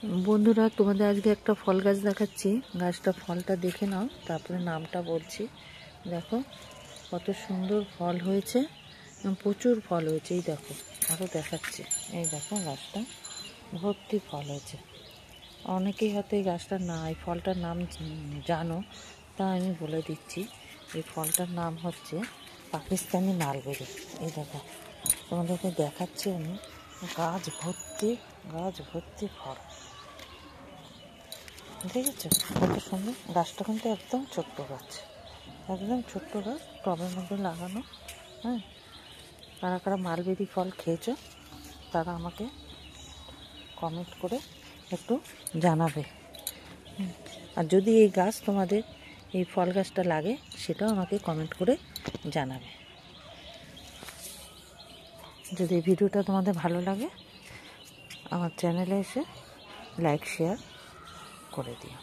বন্ধুরা, তোমাদের আজকে একটা ফল গাছ দেখাচ্ছি। গাছটা ফলটা দেখে নাও, তারপরে নামটা বলছি। দেখো কত সুন্দর ফল হয়েছে, প্রচুর ফল হয়েছে। এই দেখো, আরও দেখাচ্ছি। এই দেখো গাছটা ভর্তি ফল হয়েছে। অনেকেই হয়তো এই গাছটার এই ফলটার নাম জানো, তা আমি বলে দিচ্ছি। এই ফলটার নাম হচ্ছে পাকিস্তানি মালবেরি। এই দেখো, তোমাদেরকে দেখাচ্ছি আমি। গাছ ভর্তি ফল, দেখেছো কত সুন্দর। গাছটা কিন্তু একদম ছোট্ট গাছ, টবের মধ্যে লাগানো। হ্যাঁ, কারা কারা মালবেরি ফল খেয়েছো তারা আমাকে কমেন্ট করে একটু জানাবে। আর যদি এই গাছ তোমাদের, এই ফল গাছটা লাগে, সেটাও আমাকে কমেন্ট করে জানাবে। যদি এই ভিডিওটা তোমাদের ভালো লাগে, আমার চ্যানেলে এসে লাইক শেয়ার করে দিও।